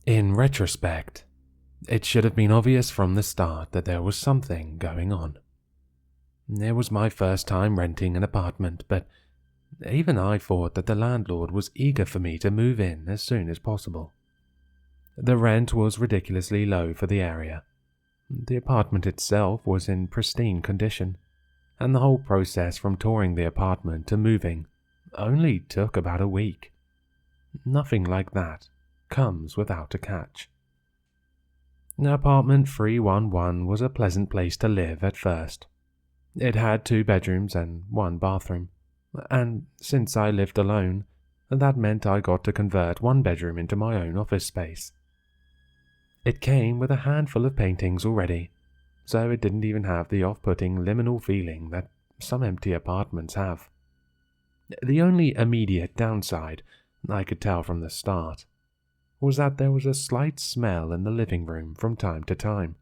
In retrospect, it should have been obvious from the start that there was something going on. It was my first time renting an apartment, but even I thought that the landlord was eager for me to move in as soon as possible. The rent was ridiculously low for the area. The apartment itself was in pristine condition, and the whole process from touring the apartment to moving only took about a week. Nothing like that comes without a catch. Apartment 311 was a pleasant place to live at first. It had 2 bedrooms and 1 bathroom, and since I lived alone, that meant I got to convert 1 bedroom into my own office space. It came with a handful of paintings already, so it didn't even have the off-putting liminal feeling that some empty apartments have. The only immediate downside, I could tell from the start, was that there was a slight smell in the living room from time to time.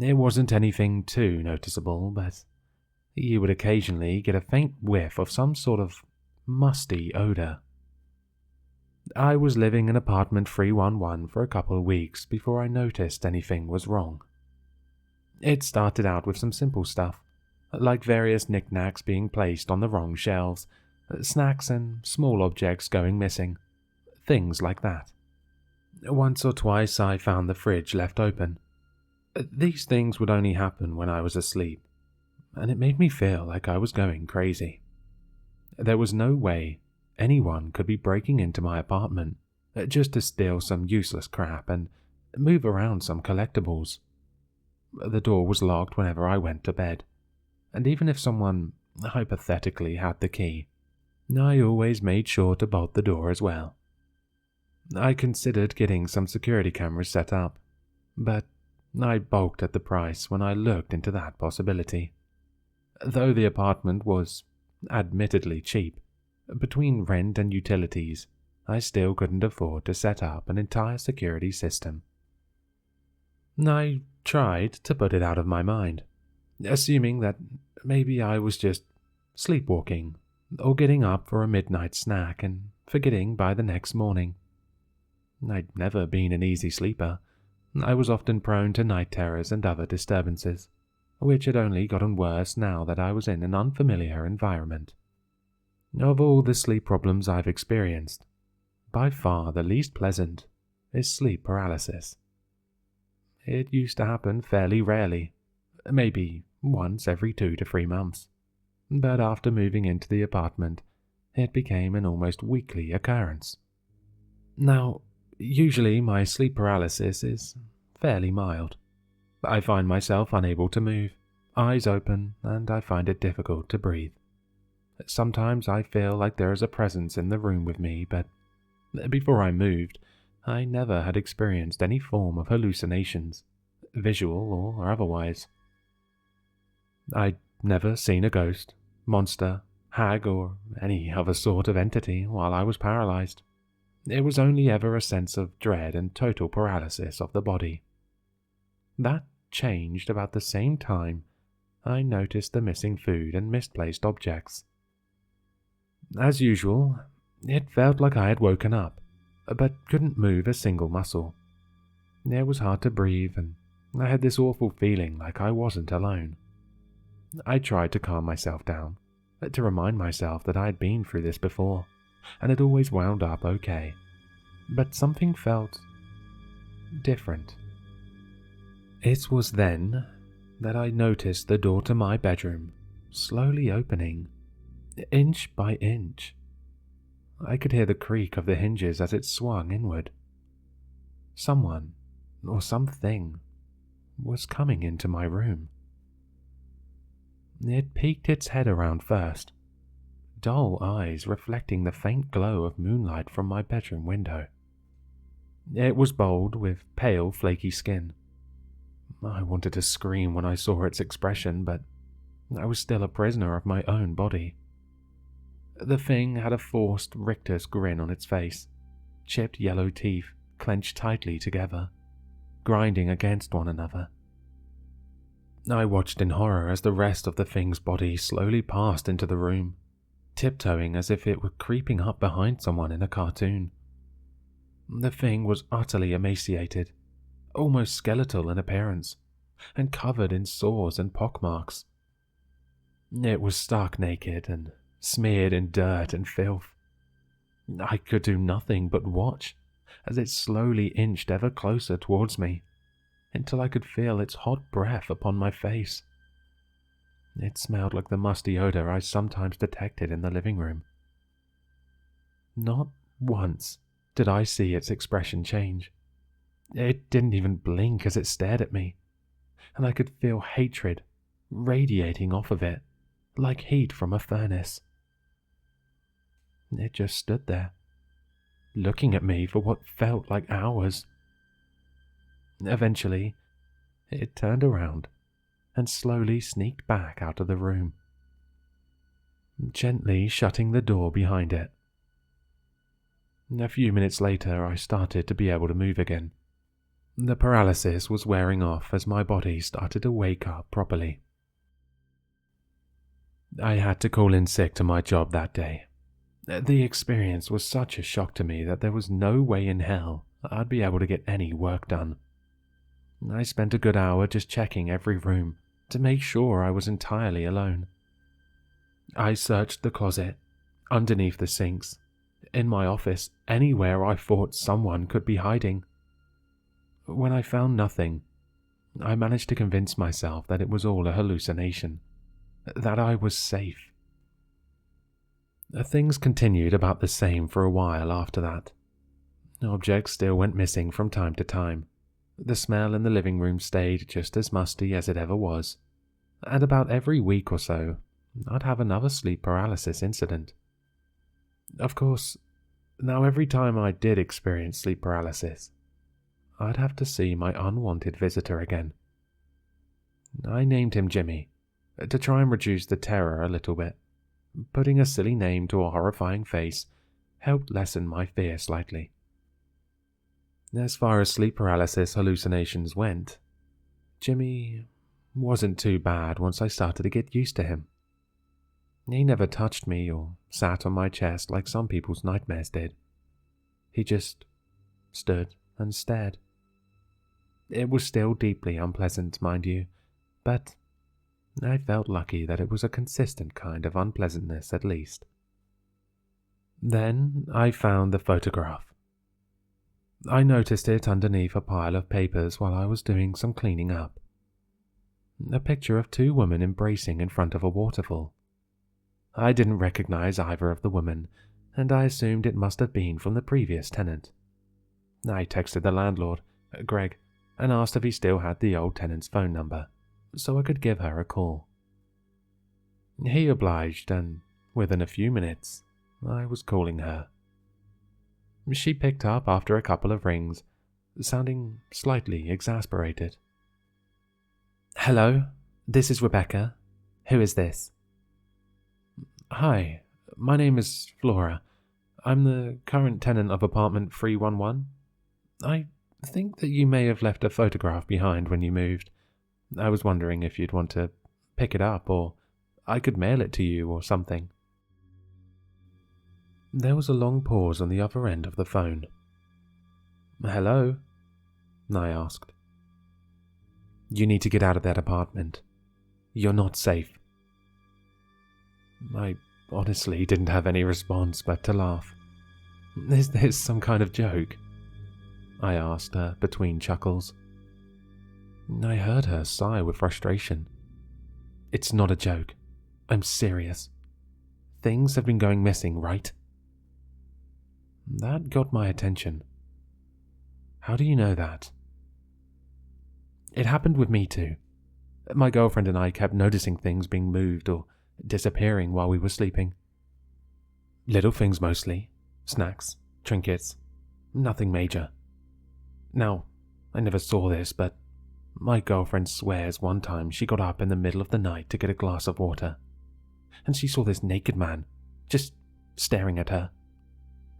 It wasn't anything too noticeable, but you would occasionally get a faint whiff of some sort of musty odor. I was living in apartment 311 for a couple of weeks before I noticed anything was wrong. It started out with some simple stuff, like various knickknacks being placed on the wrong shelves, snacks and small objects going missing, things like that. Once or twice I found the fridge left open. These things would only happen when I was asleep, and it made me feel like I was going crazy. There was no way anyone could be breaking into my apartment just to steal some useless crap and move around some collectibles. The door was locked whenever I went to bed, and even if someone hypothetically had the key, I always made sure to bolt the door as well. I considered getting some security cameras set up, but I balked at the price when I looked into that possibility. Though the apartment was admittedly cheap, between rent and utilities, I still couldn't afford to set up an entire security system. I tried to put it out of my mind, assuming that maybe I was just sleepwalking or getting up for a midnight snack and forgetting by the next morning. I'd never been an easy sleeper. I was often prone to night terrors and other disturbances, which had only gotten worse now that I was in an unfamiliar environment. Of all the sleep problems I've experienced, by far the least pleasant is sleep paralysis. It used to happen fairly rarely, maybe once every 2 to 3 months, but after moving into the apartment, it became an almost weekly occurrence. Now, usually my sleep paralysis is fairly mild. I find myself unable to move, eyes open, and I find it difficult to breathe. Sometimes I feel like there is a presence in the room with me, but before I moved, I never had experienced any form of hallucinations, visual or otherwise. I'd never seen a ghost, monster, hag, or any other sort of entity while I was paralyzed. It was only ever a sense of dread and total paralysis of the body. That changed about the same time I noticed the missing food and misplaced objects. As usual, it felt like I had woken up, but couldn't move a single muscle. It was hard to breathe, and I had this awful feeling like I wasn't alone. I tried to calm myself down, to remind myself that I had been through this before, and had always wound up okay. But something felt different. It was then that I noticed the door to my bedroom slowly opening, inch by inch. I could hear the creak of the hinges as it swung inward. Someone, or something, was coming into my room. It peeked its head around first, dull eyes reflecting the faint glow of moonlight from my bedroom window. It was bold, with pale, flaky skin. I wanted to scream when I saw its expression, but I was still a prisoner of my own body. The thing had a forced rictus grin on its face, chipped yellow teeth clenched tightly together, grinding against one another. I watched in horror as the rest of the thing's body slowly passed into the room, tiptoeing as if it were creeping up behind someone in a cartoon. The thing was utterly emaciated, almost skeletal in appearance, and covered in sores and pockmarks. It was stark naked and smeared in dirt and filth. I could do nothing but watch as it slowly inched ever closer towards me, until I could feel its hot breath upon my face. It smelled like the musty odor I sometimes detected in the living room. Not once did I see its expression change. It didn't even blink as it stared at me, and I could feel hatred radiating off of it like heat from a furnace. It just stood there, looking at me for what felt like hours. Eventually, it turned around and slowly sneaked back out of the room, gently shutting the door behind it. A few minutes later, I started to be able to move again. The paralysis was wearing off as my body started to wake up properly. I had to call in sick to my job that day. The experience was such a shock to me that there was no way in hell I'd be able to get any work done. I spent a good hour just checking every room to make sure I was entirely alone. I searched the closet, underneath the sinks, in my office, anywhere I thought someone could be hiding. When I found nothing, I managed to convince myself that it was all a hallucination, that I was safe. Things continued about the same for a while after that. Objects still went missing from time to time. The smell in the living room stayed just as musty as it ever was, and about every week or so, I'd have another sleep paralysis incident. Of course, now every time I did experience sleep paralysis, I'd have to see my unwanted visitor again. I named him Jimmy, to try and reduce the terror a little bit. Putting a silly name to a horrifying face helped lessen my fear slightly. As far as sleep paralysis hallucinations went, Jimmy wasn't too bad once I started to get used to him. He never touched me or sat on my chest like some people's nightmares did. He just stood and stared. It was still deeply unpleasant, mind you, but I felt lucky that it was a consistent kind of unpleasantness at least. Then I found the photograph. I noticed it underneath a pile of papers while I was doing some cleaning up. A picture of two women embracing in front of a waterfall. I didn't recognize either of the women, and I assumed it must have been from the previous tenant. I texted the landlord, Greg, and asked if he still had the old tenant's phone number, so I could give her a call. He obliged, and within a few minutes, I was calling her. She picked up after a couple of rings, sounding slightly exasperated. "Hello, this is Rebecca. Who is this?" "Hi, my name is Flora. I'm the current tenant of apartment 311. I think that you may have left a photograph behind when you moved. I was wondering if you'd want to pick it up, or I could mail it to you or something." There was a long pause on the other end of the phone. "Hello?" I asked. "You need to get out of that apartment. You're not safe." I honestly didn't have any response but to laugh. "Is this some kind of joke?" I asked her between chuckles. I heard her sigh with frustration. "It's not a joke. I'm serious. Things have been going missing, right?" That got my attention. "How do you know that?" "It happened with me too. My girlfriend and I kept noticing things being moved or disappearing while we were sleeping. Little things mostly. Snacks, trinkets, nothing major. Now, I never saw this, but my girlfriend swears one time she got up in the middle of the night to get a glass of water, and she saw this naked man just staring at her.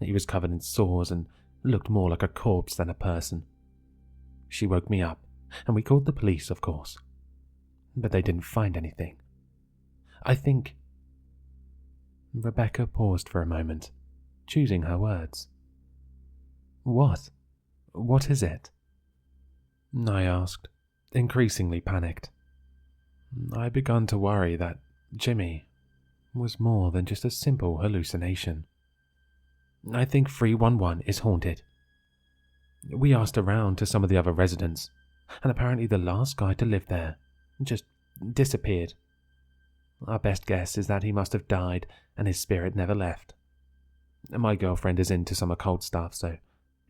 He was covered in sores and looked more like a corpse than a person. She woke me up, and we called the police, of course. But they didn't find anything. I think..." Rebecca paused for a moment, choosing her words. What? What is it? I asked, increasingly panicked. I begun to worry that Jimmy was more than just a simple hallucination. I think 311 is haunted. We asked around to some of the other residents, and apparently the last guy to live there just disappeared. Our best guess is that he must have died and his spirit never left. My girlfriend is into some occult stuff, so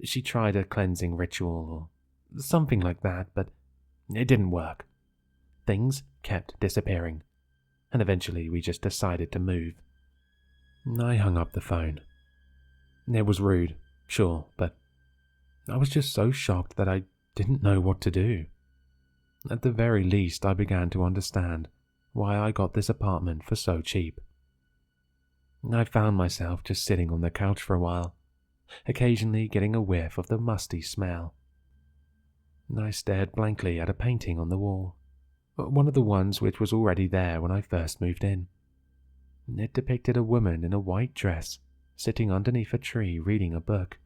she tried a cleansing ritual or something like that, but it didn't work. Things kept disappearing, and eventually we just decided to move. I hung up the phone. It was rude, sure, but I was just so shocked that I didn't know what to do. At the very least, I began to understand why I got this apartment for so cheap. I found myself just sitting on the couch for a while, occasionally getting a whiff of the musty smell. I stared blankly at a painting on the wall, one of the ones which was already there when I first moved in. It depicted a woman in a white dress sitting underneath a tree reading a book.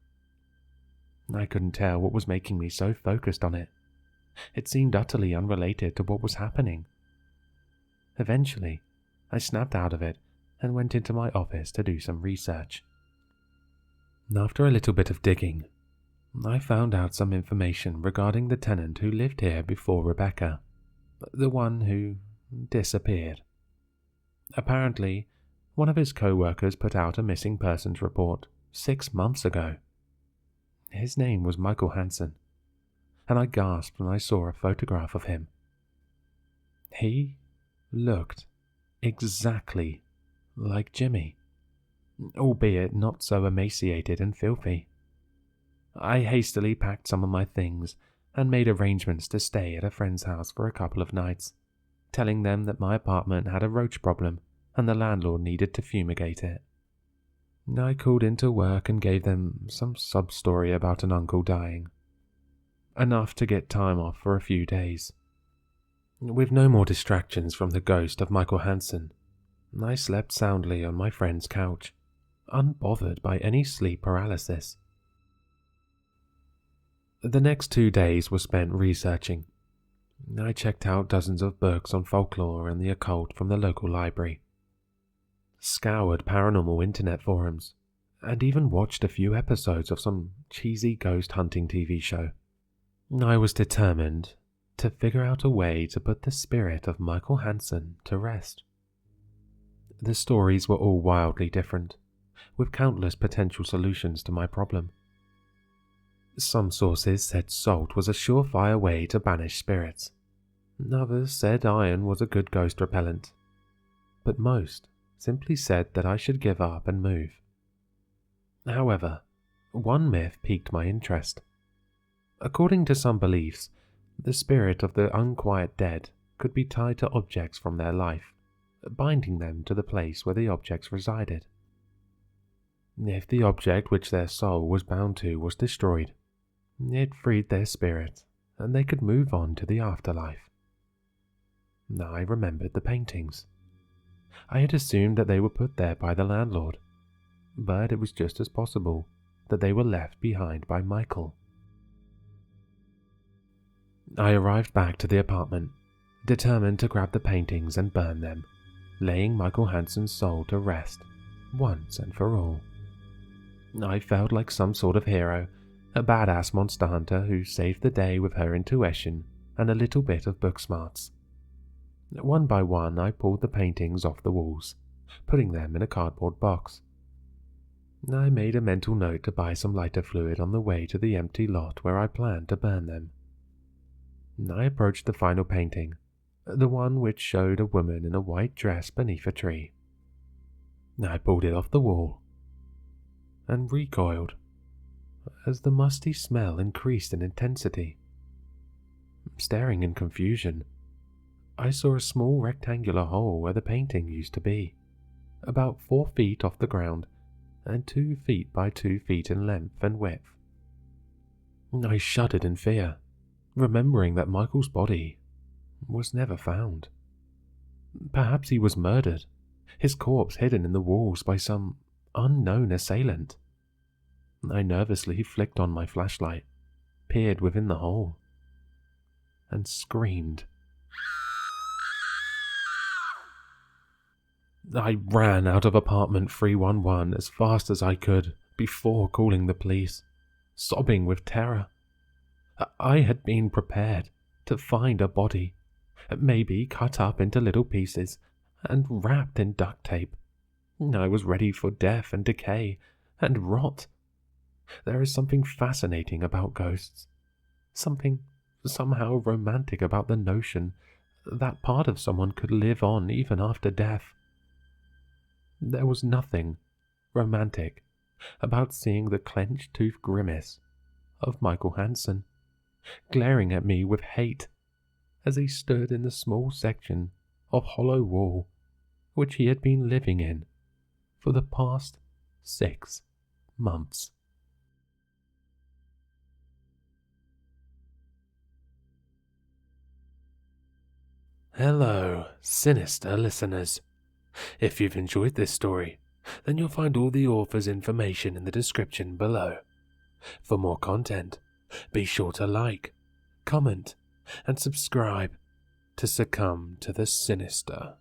I couldn't tell what was making me so focused on it. It seemed utterly unrelated to what was happening. Eventually, I snapped out of it and went into my office to do some research. After a little bit of digging, I found out some information regarding the tenant who lived here before Rebecca, the one who disappeared. Apparently, one of his co-workers put out a missing persons report 6 months ago. His name was Michael Hansen, and I gasped when I saw a photograph of him. He looked exactly like Jimmy, albeit not so emaciated and filthy. I hastily packed some of my things and made arrangements to stay at a friend's house for a couple of nights, telling them that my apartment had a roach problem and the landlord needed to fumigate it. I called into work and gave them some sub-story about an uncle dying, enough to get time off for a few days. With no more distractions from the ghost of Michael Hansen, I slept soundly on my friend's couch, unbothered by any sleep paralysis. The next 2 days were spent researching. I checked out dozens of books on folklore and the occult from the local library, scoured paranormal internet forums, and even watched a few episodes of some cheesy ghost hunting TV show. I was determined to figure out a way to put the spirit of Michael Hansen to rest. The stories were all wildly different, with countless potential solutions to my problem. Some sources said salt was a surefire way to banish spirits. Others said iron was a good ghost repellent. But most simply said that I should give up and move. However, one myth piqued my interest. According to some beliefs, the spirit of the unquiet dead could be tied to objects from their life, binding them to the place where the objects resided. If the object which their soul was bound to was destroyed, it freed their spirit, and they could move on to the afterlife. I remembered the paintings. I had assumed that they were put there by the landlord, but it was just as possible that they were left behind by Michael. I arrived back to the apartment, determined to grab the paintings and burn them, laying Michael Hansen's soul to rest once and for all. I felt like some sort of hero, a badass monster hunter who saved the day with her intuition and a little bit of book smarts. One by one, I pulled the paintings off the walls, putting them in a cardboard box. I made a mental note to buy some lighter fluid on the way to the empty lot where I planned to burn them. I approached the final painting, the one which showed a woman in a white dress beneath a tree. I pulled it off the wall and recoiled as the musty smell increased in intensity. Staring in confusion, I saw a small rectangular hole where the painting used to be, about 4 feet off the ground and 2 feet by 2 feet in length and width. I shuddered in fear, remembering that Michael's body was never found. Perhaps he was murdered, his corpse hidden in the walls by some unknown assailant. I nervously flicked on my flashlight, peered within the hole, and screamed. I ran out of apartment 311 as fast as I could before calling the police, sobbing with terror. I had been prepared to find a body, maybe cut up into little pieces and wrapped in duct tape. I was ready for death and decay and rot. There is something fascinating about ghosts, something somehow romantic about the notion that part of someone could live on even after death. There was nothing romantic about seeing the clenched tooth grimace of Michael Hansen, glaring at me with hate as he stood in the small section of hollow wall which he had been living in for the past 6 months. Hello, sinister listeners. If you've enjoyed this story, then you'll find all the author's information in the description below. For more content, be sure to like, comment, and subscribe to succumb to the sinister.